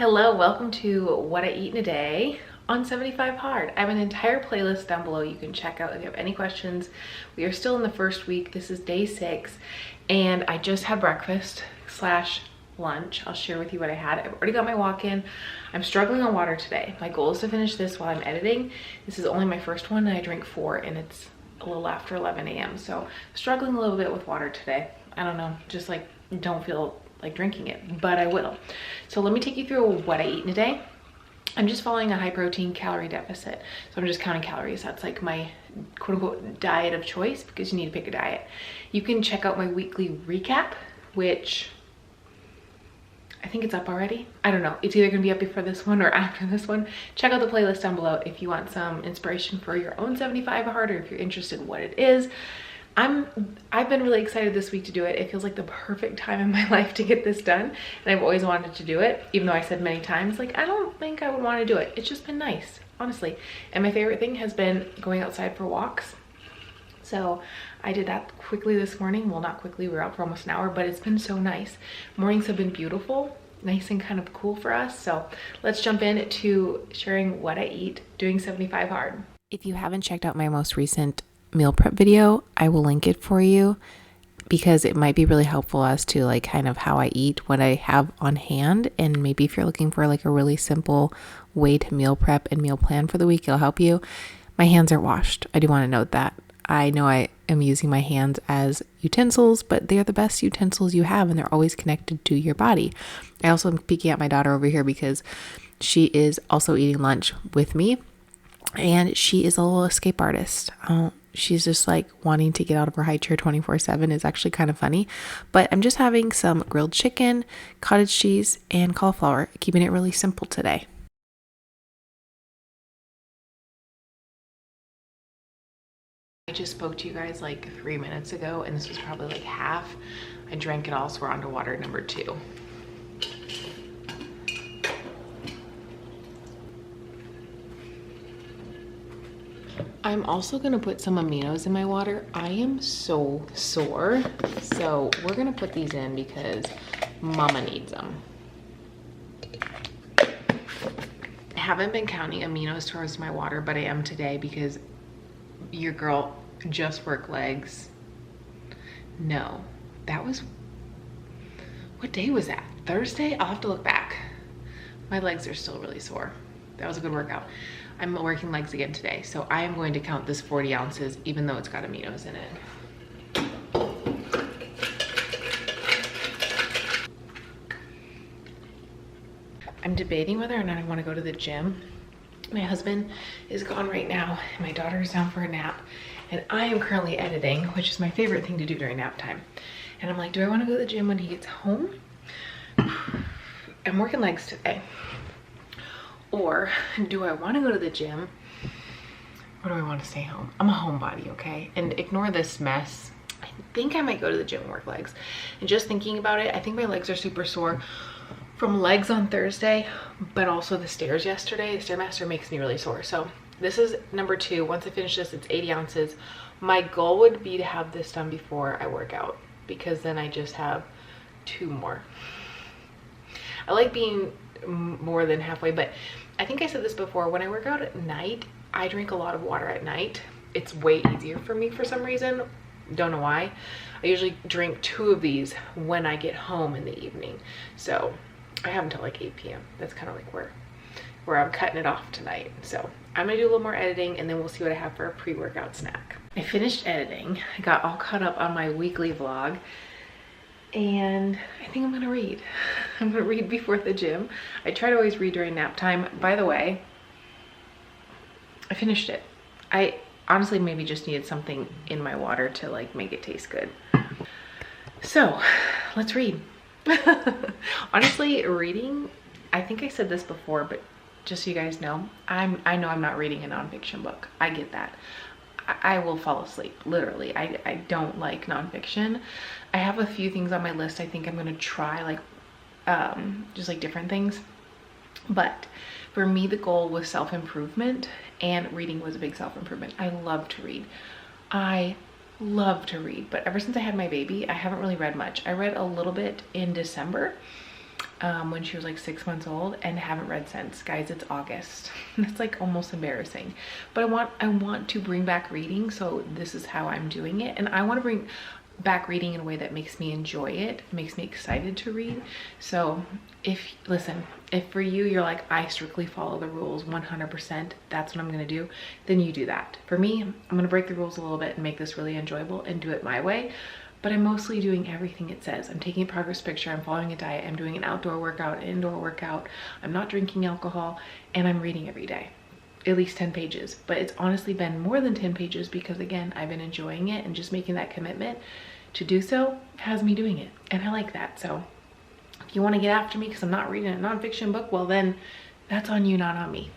Hello, welcome to What I Eat in a Day on 75 Hard. I have an entire playlist down below you can check out if you have any questions. We are still in the first week. This is day 6 and I just had breakfast slash lunch. I'll share with you what I had. I've already got my walk in. I'm struggling on water today. My goal is to finish this while I'm editing. This is only my first one and I drink 4 and it's a little after 11 a.m. So struggling a little bit with water today. I don't know, just like don't feel like drinking it, but I will. So let me take you through what I eat in a day. I'm just following a high protein calorie deficit. So I'm just counting calories. That's like my quote unquote diet of choice because you need to pick a diet. You can check out my weekly recap, which I think it's up already. I don't know. It's either gonna be up before this one or after this one. Check out the playlist down below if you want some inspiration for your own 75 hard or if you're interested in what it is. I've been really excited this week to do it. It feels like the perfect time in my life to get this done. And I've always wanted to do it, even though I said many times, like, I don't think I would want to do it. It's just been nice, honestly. And my favorite thing has been going outside for walks. So I did that quickly this morning. Well, not quickly, we were out for almost an hour, but it's been so nice. Mornings have been beautiful, nice and kind of cool for us. So let's jump in to sharing what I eat doing 75 hard. If you haven't checked out my most recent meal prep video, I will link it for you because it might be really helpful as to like kind of how I eat, what I have on hand, and maybe if you're looking for like a really simple way to meal prep and meal plan for the week, it'll help you. My hands are washed. I do want to note that. I know I am using my hands as utensils, but they're the best utensils you have and they're always connected to your body. I also am peeking at my daughter over here because she is also eating lunch with me and she is a little escape artist. She's just like wanting to get out of her high chair 24/7 is actually kind of funny. But I'm just having some grilled chicken, cottage cheese, and cauliflower, keeping it really simple today. I just spoke to you guys like 3 minutes ago and this was probably like half. I drank it all, so we're on to water number 2. I'm also gonna put some Aminos in my water. I am so sore, so we're gonna put these in because mama needs them. I haven't been counting Aminos towards my water, but I am today because your girl just worked legs. No, that was, what day was that? Thursday? I'll have to look back. My legs are still really sore. That was a good workout. I'm working legs again today, so I am going to count this 40 ounces even though it's got Aminos in it. I'm debating whether or not I want to go to the gym. My husband is gone right now and my daughter is down for a nap and I am currently editing, which is my favorite thing to do during nap time. And I'm like, do I want to go to the gym when he gets home? I'm working legs today. Or do I want to go to the gym or do I want to stay home? I'm a homebody, okay? And ignore this mess. I think I might go to the gym and work legs. And just thinking about it, I think my legs are super sore from legs on Thursday, but also the stairs yesterday. The Stairmaster makes me really sore. So this is number 2. Once I finish this, it's 80 ounces. My goal would be to have this done before I work out because then I just have 2 more. I like being more than halfway, but I think I said this before, when I work out at night, I drink a lot of water at night. It's way easier for me for some reason. Don't know why. I usually drink 2 of these when I get home in the evening. So I have until like 8 p.m. That's kind of like where I'm cutting it off tonight. So I'm gonna do a little more editing and then we'll see what I have for a pre-workout snack. I finished editing. I got all caught up on my weekly vlog. And I think I'm gonna read. I'm gonna read before the gym. I try to always read during nap time. By the way, I finished it. I honestly maybe just needed something in my water to like make it taste good. So let's read. Honestly, reading, I think I said this before, but just so you guys know, I know I'm not reading a nonfiction book. I get that. I will fall asleep, literally. I don't like nonfiction. I have a few things on my list. I think I'm gonna try like just like different things. But for me, the goal was self-improvement and reading was a big self-improvement. I love to read. I love to read, but ever since I had my baby, I haven't really read much. I read a little bit in December when she was like 6 months old, and haven't read since. Guys, it's August. That's like almost embarrassing. But I want to bring back reading, so this is how I'm doing it. And I want to bring back reading in a way that makes me enjoy it, makes me excited to read. So if for you, you're like, I strictly follow the rules 100%, that's what I'm gonna do, then you do that. For me, I'm gonna break the rules a little bit and make this really enjoyable and do it my way. But I'm mostly doing everything it says. I'm taking a progress picture, I'm following a diet, I'm doing an outdoor workout, an indoor workout, I'm not drinking alcohol, and I'm reading every day. At least 10 pages. But it's honestly been more than 10 pages because, again, I've been enjoying it, and just making that commitment to do so has me doing it. And I like that. So if you want to get after me because I'm not reading a nonfiction book, well then that's on you, not on me.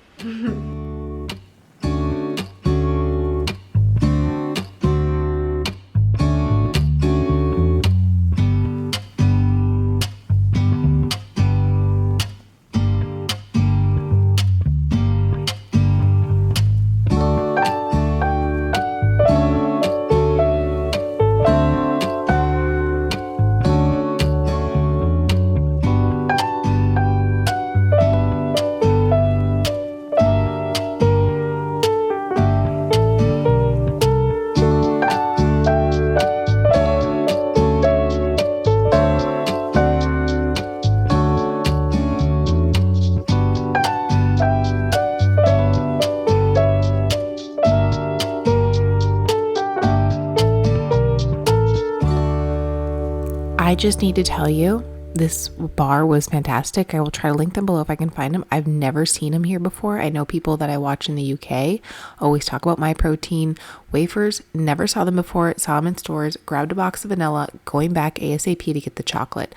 I just need to tell you, this bar was fantastic. I will try to link them below if I can find them. I've never seen them here before. I know people that I watch in the UK always talk about My Protein wafers. Never saw them before. Saw them in stores. Grabbed a box of vanilla. Going back ASAP to get the chocolate.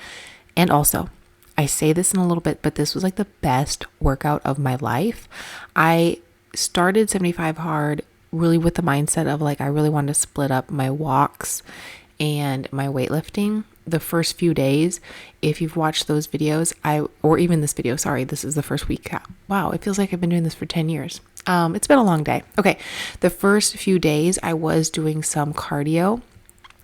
And also, I say this in a little bit, but this was like the best workout of my life. I started 75 hard really with the mindset of like, I really wanted to split up my walks and my weightlifting. The first few days, if you've watched those videos, or even this video, sorry, this is the first week. Wow, it feels like I've been doing this for 10 years. It's been a long day. Okay, the first few days I was doing some cardio.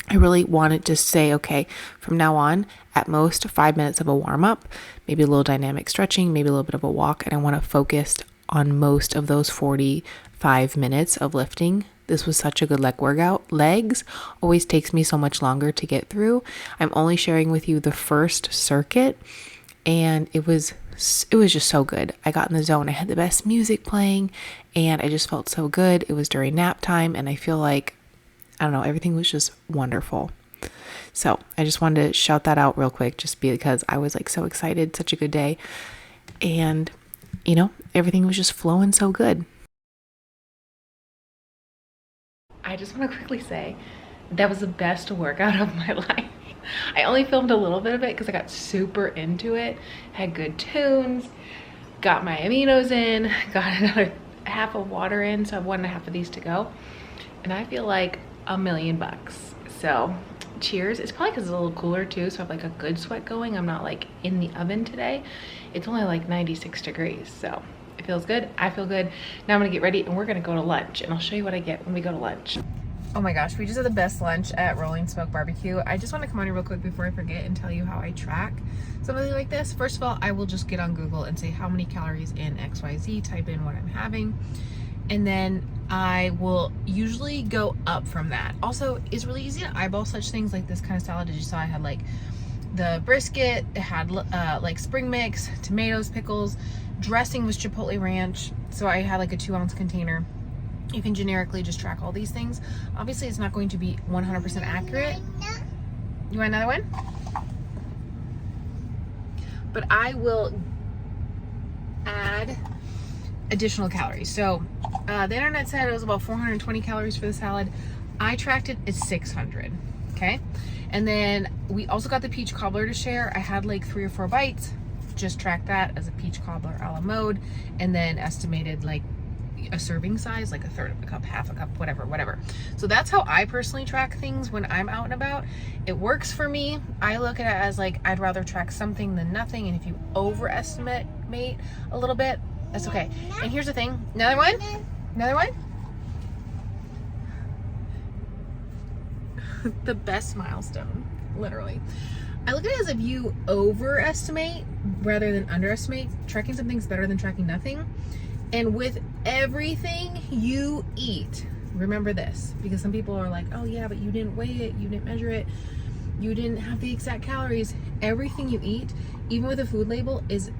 I really wanted to say, okay, from now on, at most 5 minutes of a warm up, maybe a little dynamic stretching, maybe a little bit of a walk, and I want to focus on most of those 45 minutes of lifting. This was such a good leg workout. Legs always takes me so much longer to get through. I'm only sharing with you the first circuit, and it was just so good. I got in the zone. I had the best music playing, and I just felt so good. It was during nap time, and I feel like, I don't know, everything was just wonderful. So I just wanted to shout that out real quick, just because I was like so excited, such a good day, and you know, everything was just flowing so good. I just want to quickly say that was the best workout of my life. I only filmed a little bit of it because I got super into it, had good tunes, got my Aminos in, got another half of water in, so I have 1.5 of these to go, and I feel like $1,000,000. So cheers. It's probably because it's a little cooler too, so I have like a good sweat going. I'm not like in the oven today. It's only like 96 degrees, so it feels good. I feel good. Now I'm gonna get ready and we're gonna go to lunch, and I'll show you what I get when we go to lunch. Oh my gosh, we just had the best lunch at Rolling Smoke Barbecue. I just want to come on here real quick before I forget and tell you how I track something like this. First of all, I will just get on Google and say how many calories in XYZ, type in what I'm having, and then I will usually go up from that. Also, it's really easy to eyeball such things like this kind of salad. As you saw, I had like the brisket, it had like spring mix, tomatoes, pickles, dressing was Chipotle ranch, so I had like a 2-ounce container. You can generically just track all these things. Obviously, it's not going to be 100% accurate. You want another one? But I will add additional calories. So the internet said it was about 420 calories for the salad. I tracked it at 600. Okay, and then we also got the peach cobbler to share. I had like 3 or 4 bites. Just tracked that as a peach cobbler a la mode, and then estimated like a serving size, like 1/3 of a cup, half a cup, whatever. So that's how I personally track things when I'm out and about. It works for me. I look at it as like, I'd rather track something than nothing, and if you overestimate a little bit, that's okay. And here's the thing, another one. The best milestone, literally. I look at it as if you overestimate rather than underestimate. Tracking something's better than tracking nothing. And with everything you eat, remember this, because some people are like, oh yeah, but you didn't weigh it, you didn't measure it, you didn't have the exact calories. Everything you eat, even with a food label, is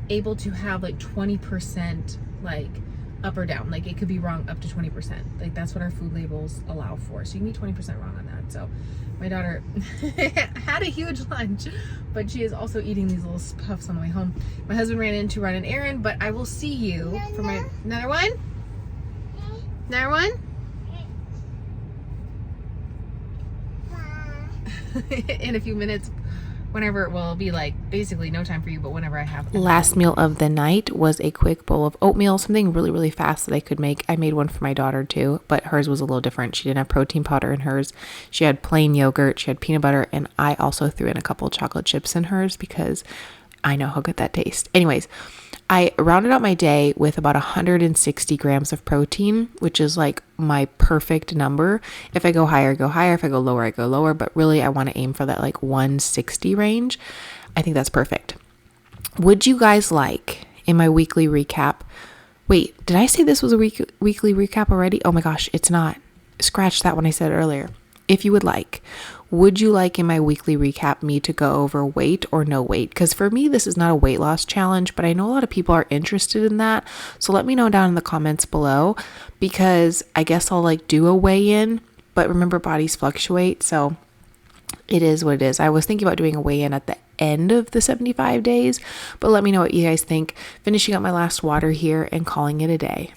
able to have like 20% like up or down. Like it could be wrong up to 20%. Like that's what our food labels allow for. So you can be 20% wrong on that. So my daughter had a huge lunch, but she is also eating these little puffs on the way home. My husband ran in to run an errand, but I will see you for my another one. Another one. In a few minutes. Whenever it will be like basically no time for you, but whenever I have. Last meal of the night was a quick bowl of oatmeal, something really, really fast that I could make. I made one for my daughter too, but hers was a little different. She didn't have protein powder in hers. She had plain yogurt, she had peanut butter, and I also threw in a couple of chocolate chips in hers because I know how good that tastes. Anyways, I rounded out my day with about 160 grams of protein, which is like my perfect number. If I go higher, I go higher. If I go lower, I go lower. But really, I want to aim for that like 160 range. I think that's perfect. Would you guys like in my weekly recap? Wait, did I say this was a weekly recap already? Oh my gosh, it's not. Scratch that one I said earlier. If you would like, would you like in my weekly recap me to go over weight or no weight? Because for me, this is not a weight loss challenge, but I know a lot of people are interested in that. So let me know down in the comments below, because I guess I'll like do a weigh-in, but remember bodies fluctuate. So it is what it is. I was thinking about doing a weigh-in at the end of the 75 days, but let me know what you guys think. Finishing up my last water here and calling it a day.